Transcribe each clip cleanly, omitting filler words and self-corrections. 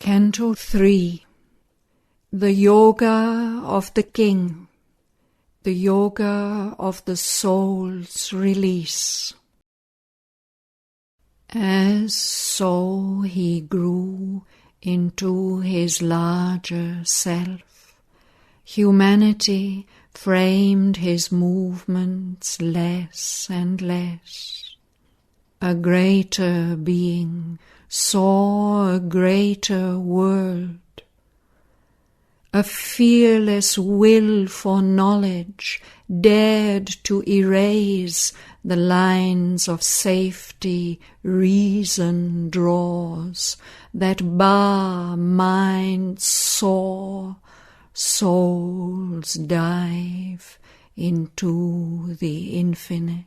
Canto 3. The Yoga of the King, the Yoga of the soul's release. As so he grew into his larger self, humanity framed his movements less and less. A greater being saw a greater world. A fearless will for knowledge dared to erase the lines of safety reason draws that bar mind's soar, souls dive into the infinite.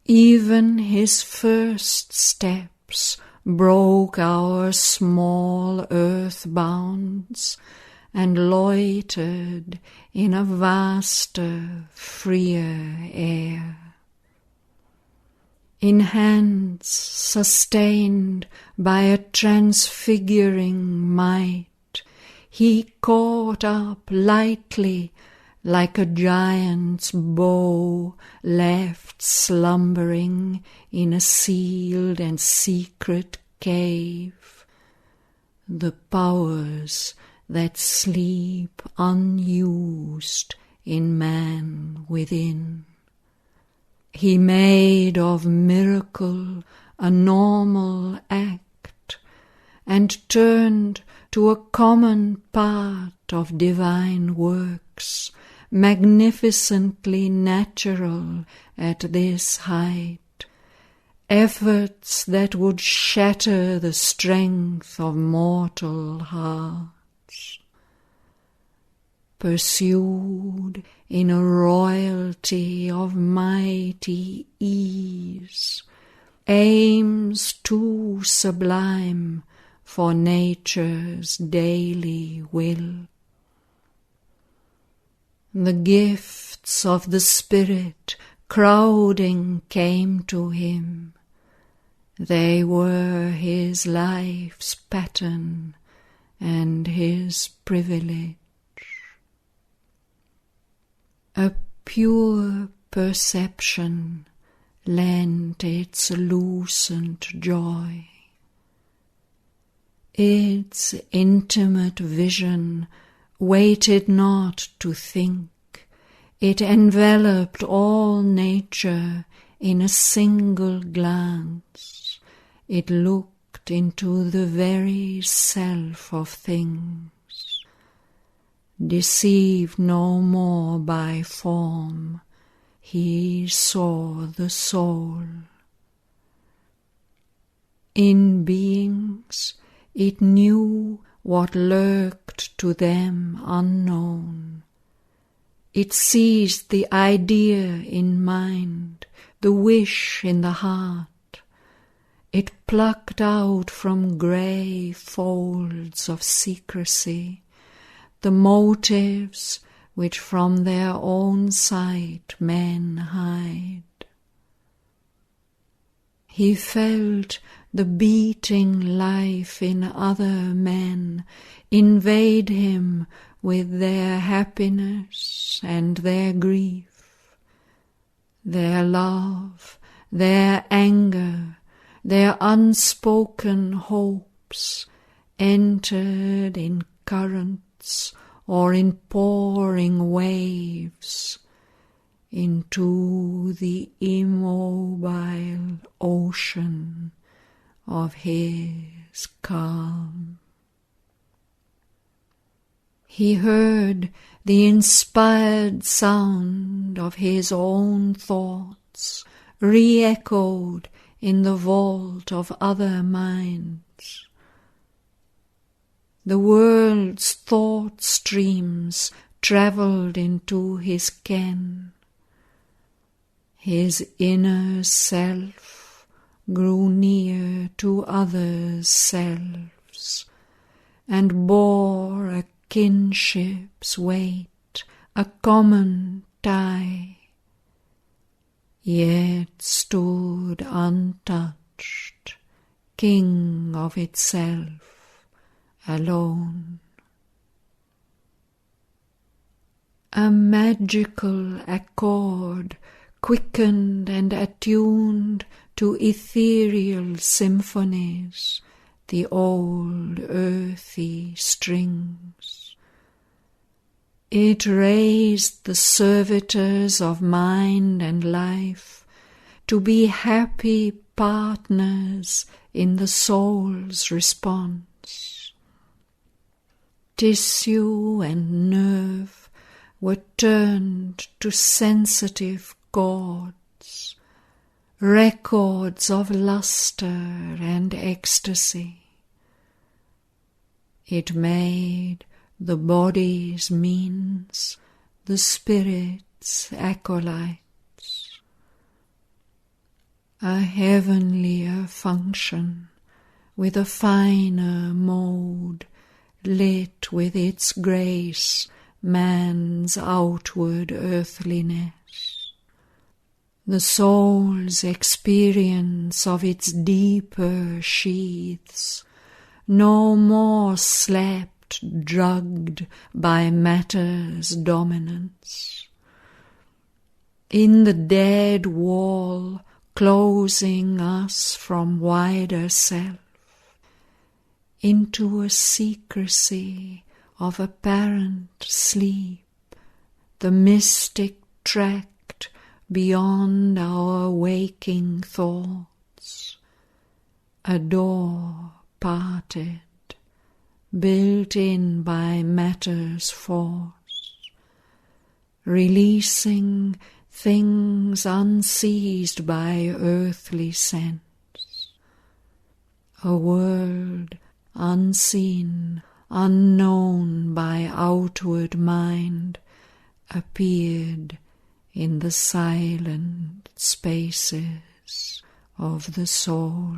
Even his first steps broke our small earth bounds and loitered in a vaster, freer air. In hands sustained by a transfiguring might, he caught up lightly like a giant's bow left slumbering in a sealed and secret cave, the powers that sleep unused in man within. He made of miracle a normal act, and turned to a common part of divine works, magnificently natural at this height, efforts that would shatter the strength of mortal hearts. Pursued in a royalty of mighty ease, aims too sublime for nature's daily will. The gifts of the Spirit crowding came to him. They were his life's pattern and his privilege. A pure perception lent its lucent joy. Its intimate vision waited not to think. It enveloped all nature in a single glance. It looked into the very self of things, deceived no more by form. He saw the soul. In beings it knew what lurked to them unknown. It seized the idea in mind, the wish in the heart. It plucked out from grey folds of secrecy the motives which from their own sight men hide. He felt the beating life in other men invade him with their happiness and their grief, their love, their anger, their unspoken hopes entered in currents or in pouring waves into the immobile ocean of his calm. He heard the inspired sound of his own thoughts re-echoed in the vault of other minds. The world's thought streams travelled into his ken. His inner self grew near to others' selves, and bore a kinship's weight, a common tie, yet stood untouched king of itself alone. A magical accord, quickened and attuned to ethereal symphonies, the old earthy strings. It raised the servitors of mind and life to be happy partners in the soul's response. Tissue and nerve were turned to sensitive chords, records of luster and ecstasy. It made the body's means, the spirit's acolytes. A heavenlier function, with a finer mode, lit with its grace man's outward earthliness. The soul's experience of its deeper sheaths, no more slept drugged by matter's dominance. In the dead wall closing us from wider self, into a secrecy of apparent sleep, the mystic tract beyond our waking thoughts, a door parted, built in by matter's force, releasing things unseized by earthly sense. A world unseen, unknown by outward mind, appeared in the silent spaces of the soul.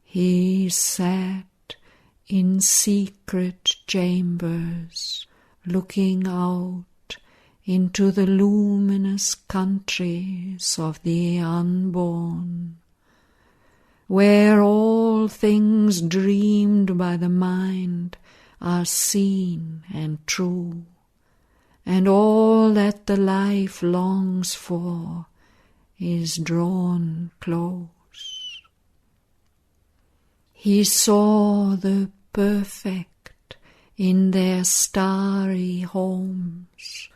He sat in secret chambers, looking out into the luminous countries of the unborn, where all things dreamed by the mind are seen and true, and all that the life longs for is drawn close. He saw the perfect in their starry homes,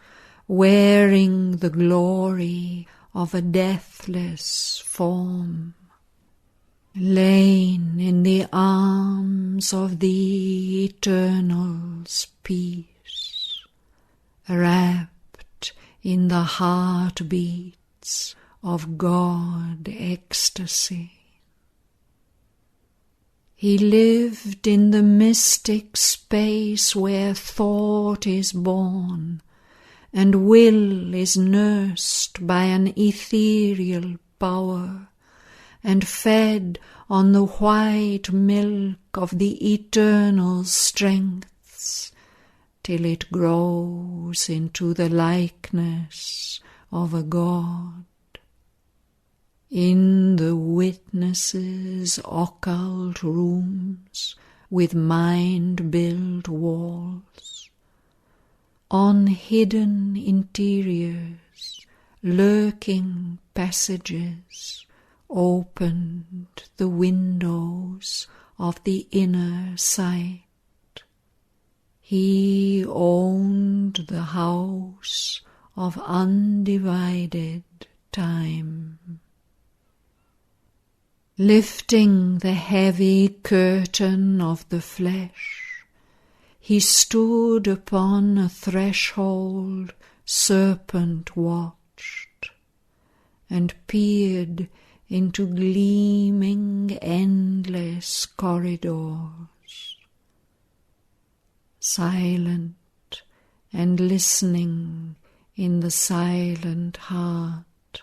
wearing the glory of a deathless form, lain in the arms of the Eternal's peace, wrapped in the heartbeats of God ecstasy. He lived in the mystic space where thought is born, and will is nursed by an ethereal power, and fed on the white milk of the eternal strengths, till it grows into the likeness of a God. In the witnesses' occult rooms with mind-built walls, on hidden interiors, lurking passages, opened the windows of the inner sight. He owned the house of undivided time. Lifting the heavy curtain of the flesh, he stood upon a threshold serpent-watched, and peered into gleaming endless corridors. Silent and listening in the silent heart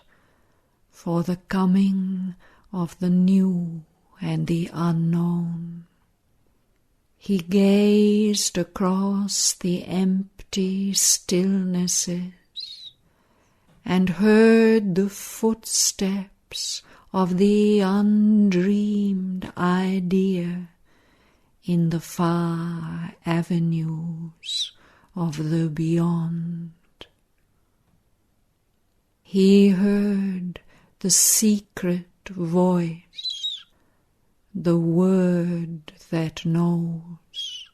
for the coming of the new and the unknown. He gazed across the empty stillnesses and heard the footsteps of the undreamed idea in the far avenues of the beyond. He heard the secret voice, the word that knows,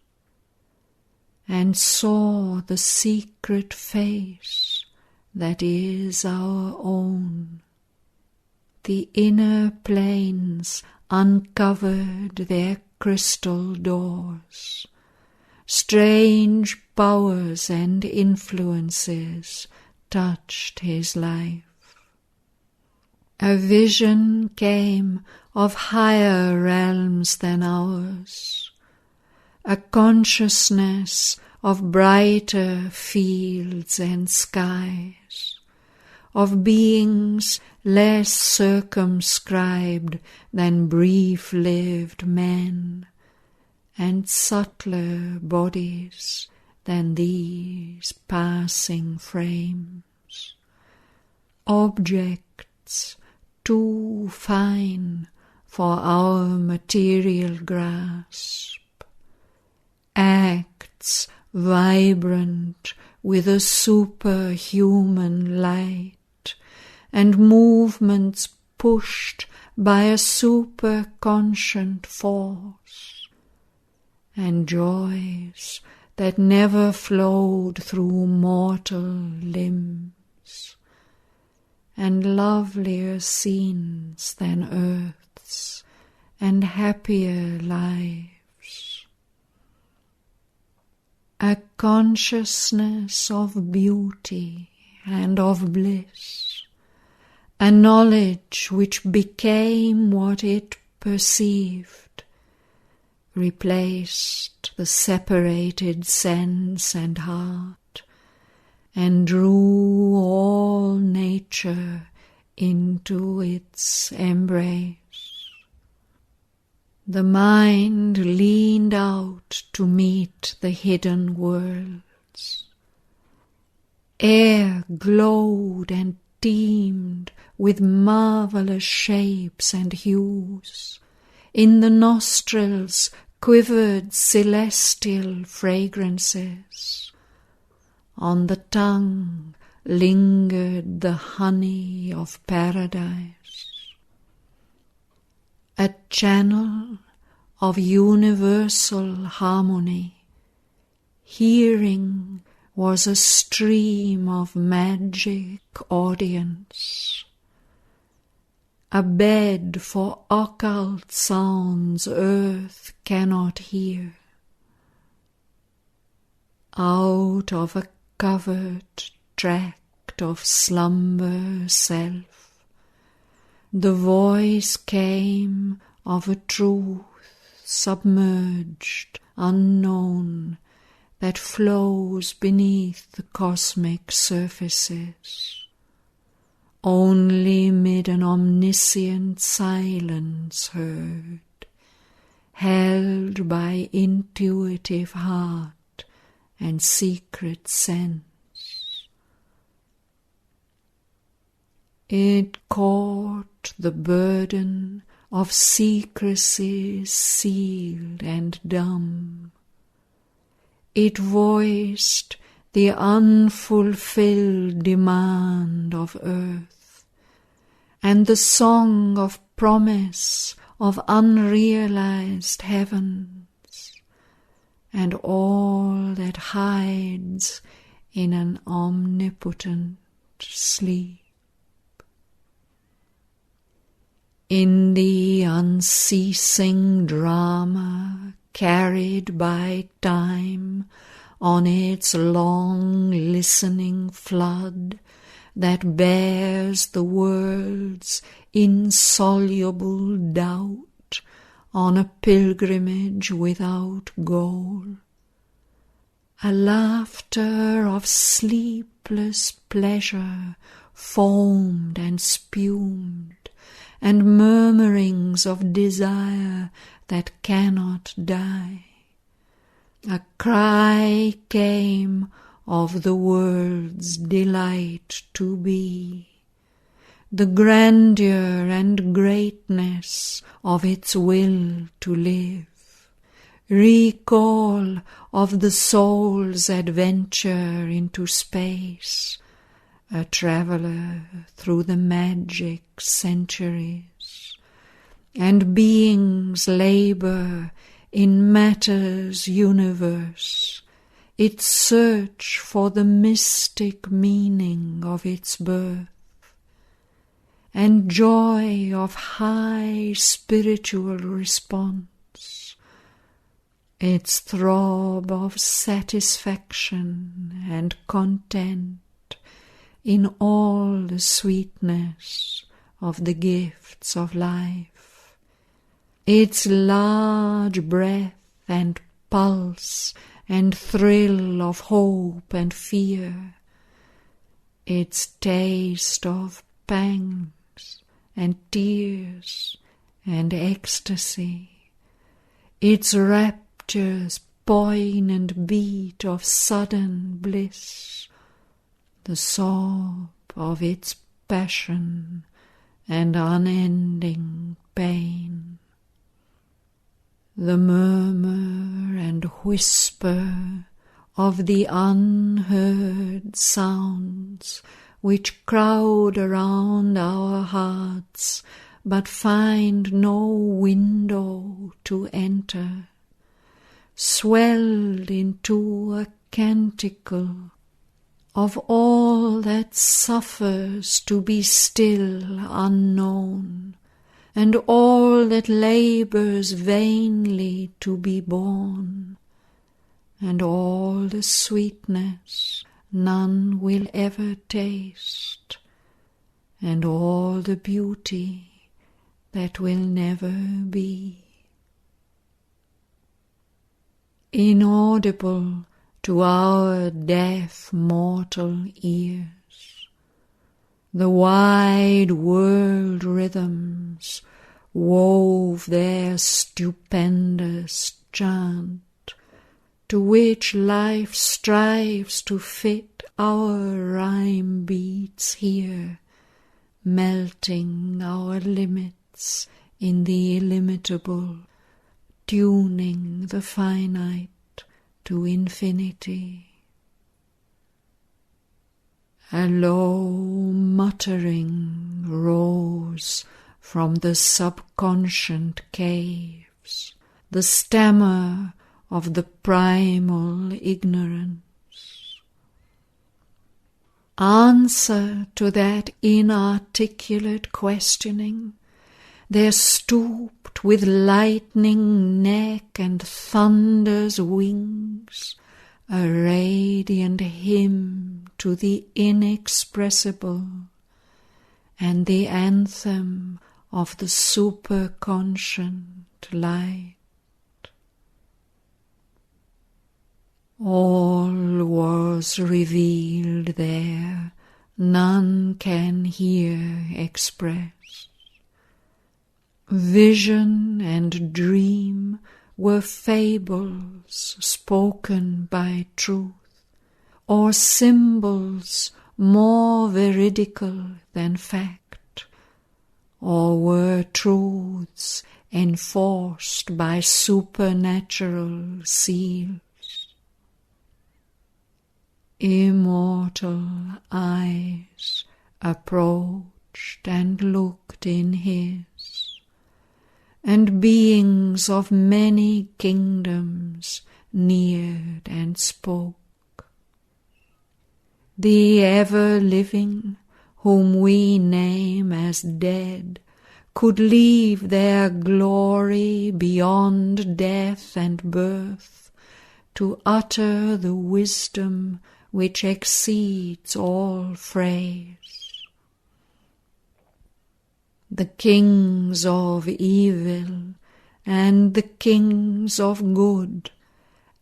and saw the secret face that is our own. The inner planes uncovered their crystal doors. Strange powers and influences touched his life. A vision came of higher realms than ours, a consciousness of brighter fields and skies, of beings less circumscribed than brief-lived men, and subtler bodies than these passing frames. Objects too fine for our material grasp, acts vibrant with a superhuman light, and movements pushed by a superconscient force, and joys that never flowed through mortal limbs, and lovelier scenes than earth's, and happier lives. A consciousness of beauty and of bliss, a knowledge which became what it perceived, replaced the separated sense and heart, and drew all nature into its embrace. The mind leaned out to meet the hidden worlds. Air glowed and teemed with marvelous shapes and hues. In the nostrils quivered celestial fragrances. On the tongue lingered the honey of paradise. A channel of universal harmony. Hearing was a stream of magic audience. A bed for occult sounds earth cannot hear. Out of a covered tract of slumber self, the voice came of a truth submerged, unknown, that flows beneath the cosmic surfaces. Only mid an omniscient silence heard, held by intuitive heart and secret sense. It caught the burden of secrecies sealed and dumb. It voiced the unfulfilled demand of earth, and the song of promise of unrealized heavens, and all that hides in an omnipotent sleep. In the unceasing drama carried by time on its long listening flood that bears the world's insoluble doubt on a pilgrimage without goal, a laughter of sleepless pleasure foamed and spumed, and murmurings of desire that cannot die. A cry came of the world's delight to be, the grandeur and greatness of its will to live. Recall of the soul's adventure into space, a traveller through the magic centuries, and being's labour in matter's universe, its search for the mystic meaning of its birth, and joy of high spiritual response, its throb of satisfaction and content in all the sweetness of the gifts of life, its large breath and pulse and thrill of hope and fear, its taste of pangs and tears and ecstasy, its rapture's poignant beat of sudden bliss, the sob of its passion and unending pain, the murmur and whisper of the unheard sounds which crowd around our hearts but find no window to enter, swelled into a canticle of all that suffers to be still unknown, and all that labours vainly to be born, and all the sweetness none will ever taste, and all the beauty that will never be. Inaudible to our deaf mortal ears, the wide world rhythms wove their stupendous chant, to which life strives to fit our rhyme beats here, melting our limits in the illimitable, tuning the finite to infinity. A low muttering rose from the subconscient caves, the stammer of the primal ignorance. Answer to that inarticulate questioning, there stooped with lightning neck and thunder's wings a radiant hymn to the inexpressible, and the anthem of the superconscient light. All was revealed there, none can here express. Vision and dream were fables spoken by truth, or symbols more veridical than fact, or were truths enforced by supernatural seals. Immortal eyes approached and looked in his, and beings of many kingdoms neared and spoke. The ever-living, whom we name as dead, could leave their glory beyond death and birth, to utter the wisdom which exceeds all phrase. The kings of evil and the kings of good,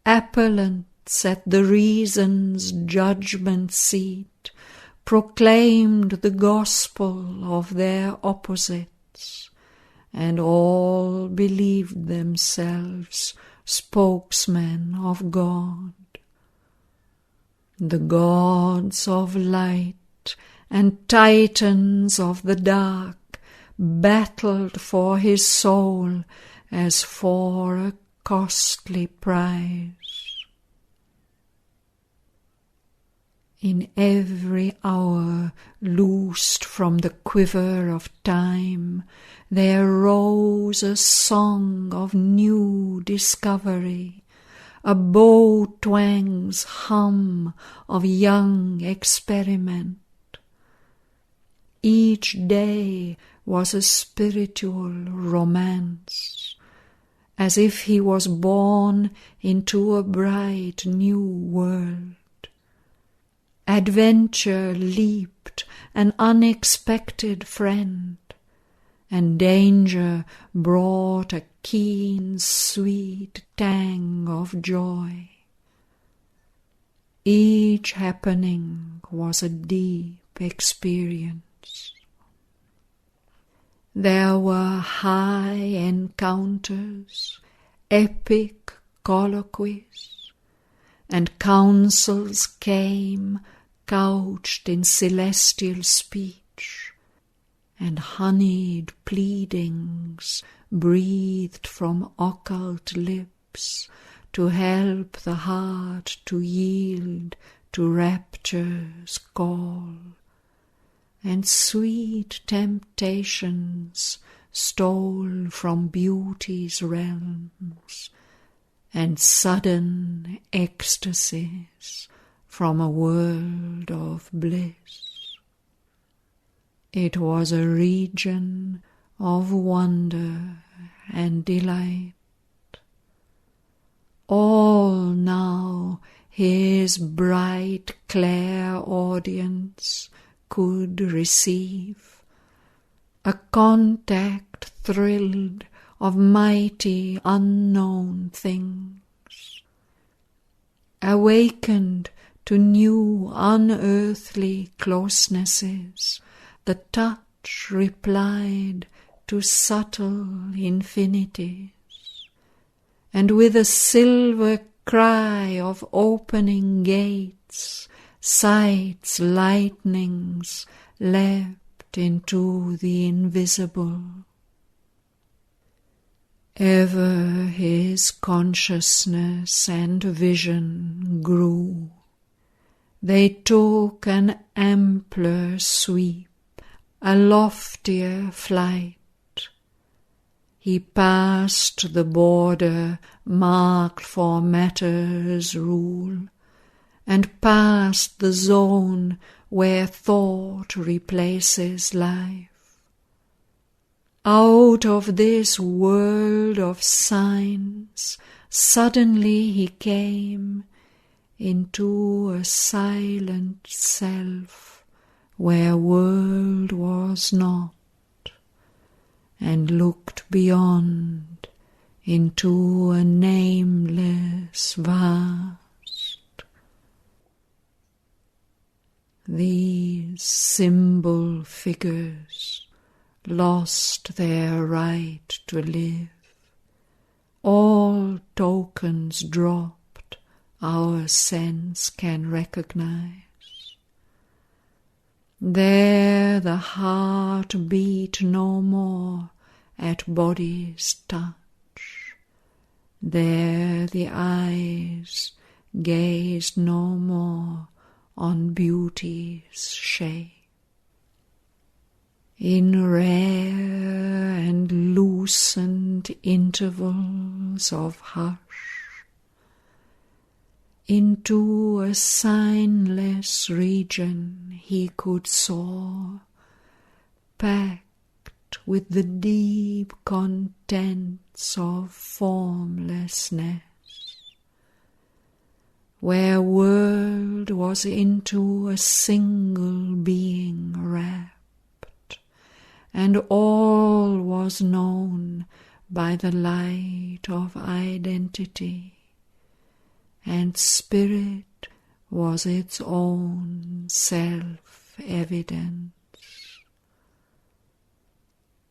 appellants at the reason's judgment seat, proclaimed the gospel of their opposites, and all believed themselves spokesmen of God. The gods of light and titans of the dark battled for his soul as for a costly prize. In every hour loosed from the quiver of time, there rose a song of new discovery, a bow twang's hum of young experiment. Each day was a spiritual romance, as if he was born into a bright new world. Adventure leaped an unexpected friend, and danger brought a keen, sweet tang of joy. Each happening was a deep experience. There were high encounters, epic colloquies, and counsels came couched in celestial speech, and honeyed pleadings breathed from occult lips to help the heart to yield to rapture's call. And sweet temptations stole from beauty's realms, and sudden ecstasies from a world of bliss. It was a region of wonder and delight. All now his bright clairaudience could receive, a contact thrilled of mighty unknown things, awakened to new unearthly closenesses. The touch replied to subtle infinities, and with a silver cry of opening gates, sight's lightnings leapt into the invisible. Ever his consciousness and vision grew. They took an ampler sweep, a loftier flight. He passed the border marked for matter's rule, and past the zone where thought replaces life. Out of this world of signs, suddenly he came into a silent self where world was not, and looked beyond into a nameless vast. These symbol figures lost their right to live. All tokens dropped our sense can recognize. There the heart beat no more at body's touch. There the eyes gazed no more on beauty's shape. In rare and lucent intervals of hush, into a signless region he could soar, packed with the deep contents of formlessness, where world was into a single being wrapped, and all was known by the light of identity, and spirit was its own self-evidence.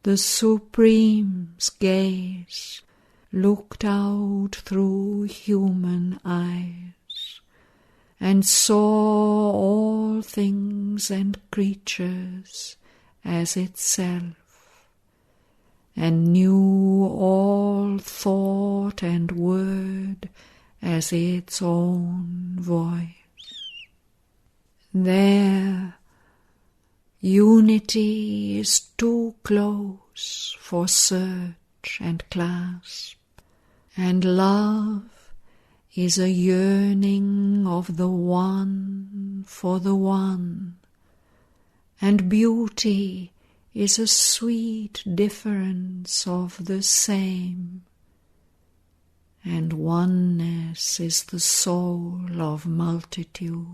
The Supreme's gaze looked out through human eyes, and saw all things and creatures as itself, and knew all thought and word as its own voice. There, unity is too close for search and clasp, and love is a yearning of the one for the one, and beauty is a sweet difference of the same, and oneness is the soul of multitude.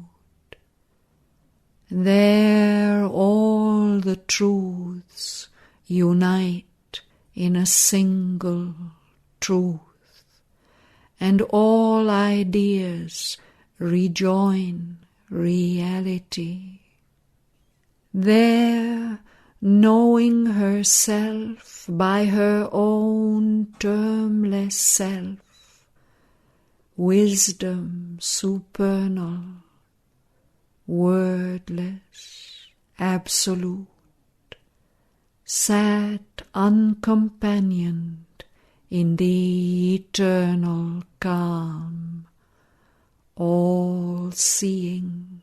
There all the truths unite in a single truth, and all ideas rejoin reality. There, knowing herself by her own termless self, wisdom supernal, wordless, absolute, sat uncompanioned in the eternal calm, all-seeing,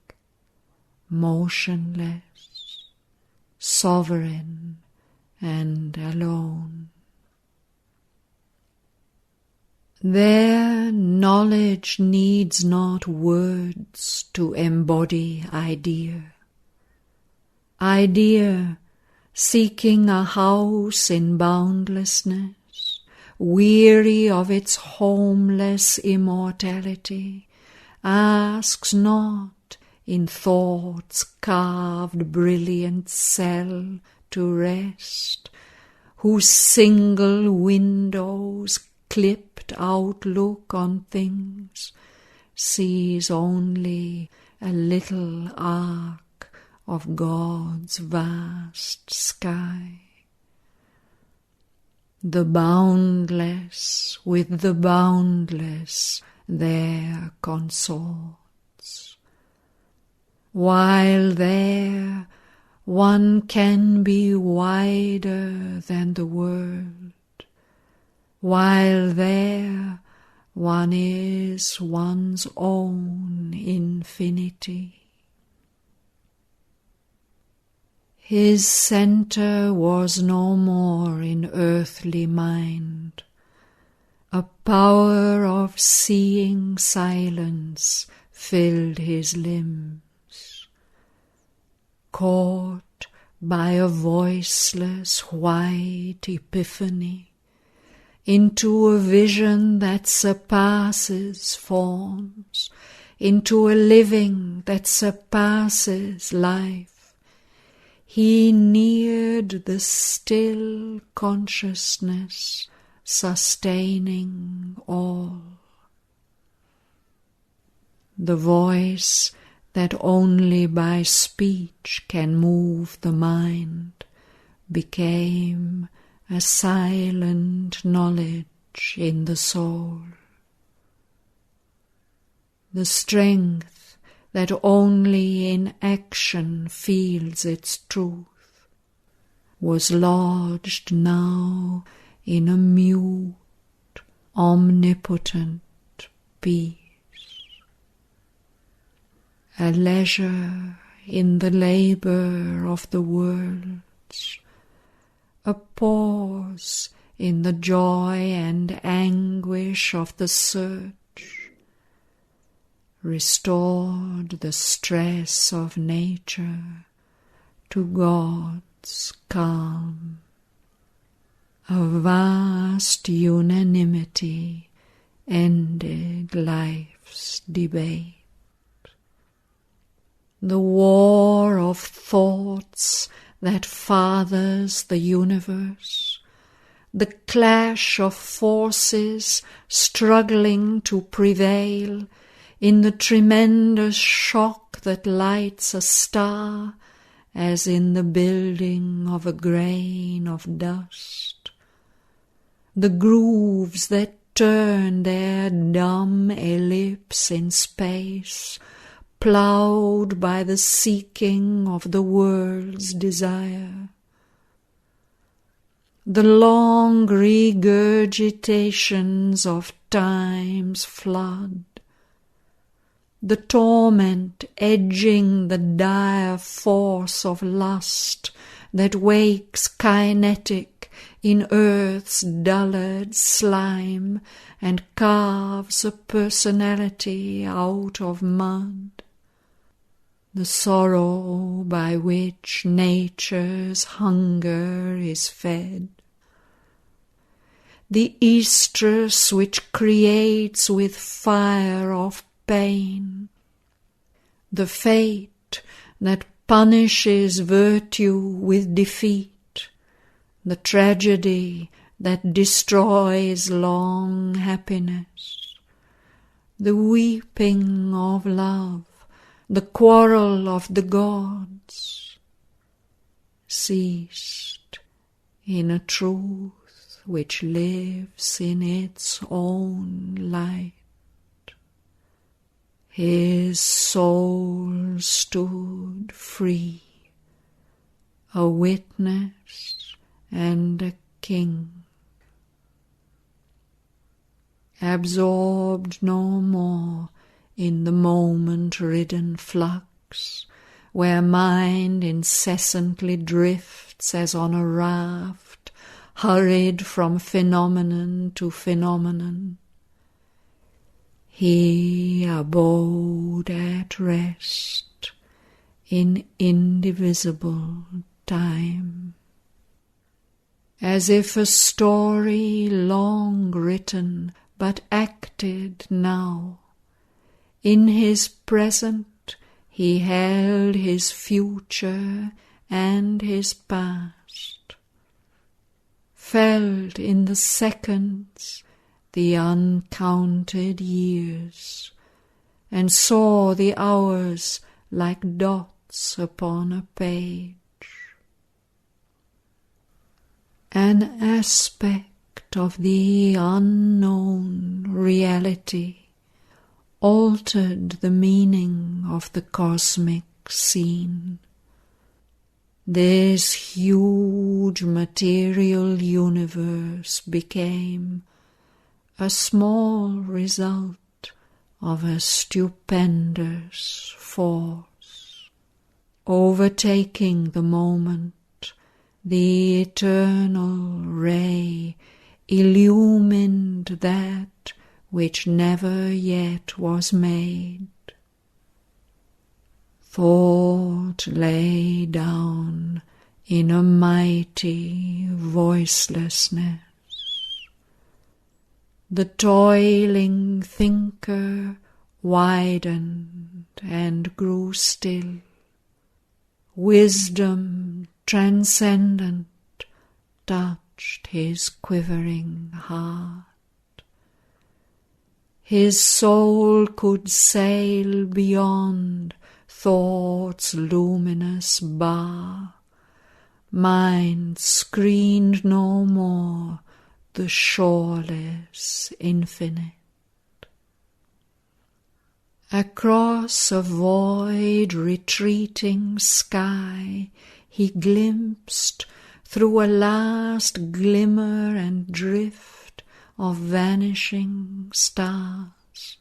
motionless, sovereign and alone. There knowledge needs not words to embody idea. Idea, seeking a house in boundlessness, weary of its homeless immortality, asks not in thought's carved brilliant cell to rest, whose single windows clipped outlook on things sees only a little arc of God's vast sky. The boundless with the boundless there consorts, while there one can be wider than the world, while there one is one's own infinity. His centre was no more in earthly mind. A power of seeing silence filled his limbs. Caught by a voiceless white epiphany, into a vision that surpasses forms, into a living that surpasses life, he neared the still consciousness sustaining all. The voice that only by speech can move the mind became a silent knowledge in the soul. The strength that only in action feels its truth was lodged now in a mute, omnipotent peace. A leisure in the labour of the worlds, a pause in the joy and anguish of the search, restored the stress of nature to God's calm. A vast unanimity ended life's debate. The war of thoughts that fathers the universe, the clash of forces struggling to prevail in the tremendous shock that lights a star as in the building of a grain of dust. The grooves that turn their dumb ellipse in space, ploughed by the seeking of the world's desire. The long regurgitations of time's flood, the torment edging the dire force of lust that wakes kinetic in earth's dullard slime and carves a personality out of mud. The sorrow by which nature's hunger is fed. The estrus which creates with fire of pain. The fate that punishes virtue with defeat. The tragedy that destroys long happiness. The weeping of love. The quarrel of the gods ceased in a truth which lives in its own light. His soul stood free, a witness and a king, absorbed no more in the moment-ridden flux, where mind incessantly drifts as on a raft, hurried from phenomenon to phenomenon. He abode at rest in indivisible time, as if a story long written but acted now. In his present he held his future and his past, felt in the seconds the uncounted years, and saw the hours like dots upon a page. An aspect of the unknown reality altered the meaning of the cosmic scene. This huge material universe became a small result of a stupendous force. Overtaking the moment, the eternal ray illumined that which never yet was made. Thought lay down in a mighty voicelessness. The toiling thinker widened and grew still. Wisdom transcendent touched his quivering heart. His soul could sail beyond thought's luminous bar. Mind screened no more the shoreless infinite. Across a void retreating sky he glimpsed through a last glimmer and drift of vanishing stars,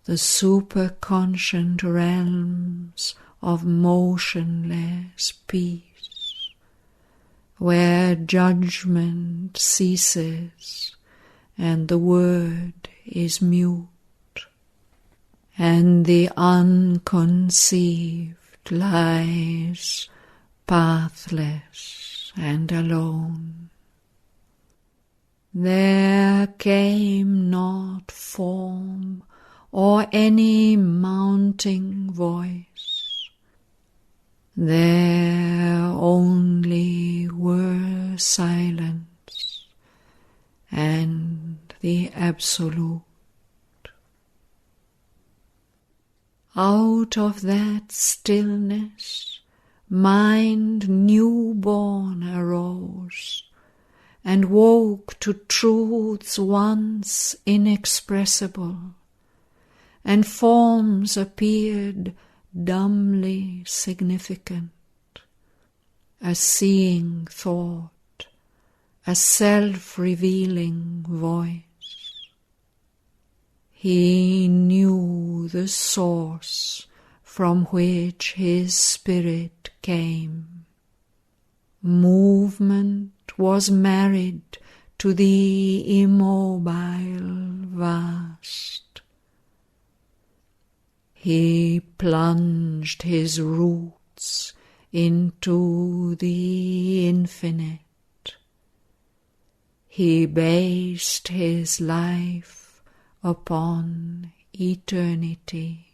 the superconscient realms of motionless peace, where judgment ceases and the word is mute, and the unconceived lies pathless and alone. There came not form or any mounting voice. There only were silence and the Absolute. Out of that stillness, mind newborn arose, and woke to truths once inexpressible, and forms appeared dumbly significant. A seeing thought, a self-revealing voice. He knew the source from which his spirit came. Movement was married to the immobile vast. He plunged his roots into the infinite. He based his life upon eternity.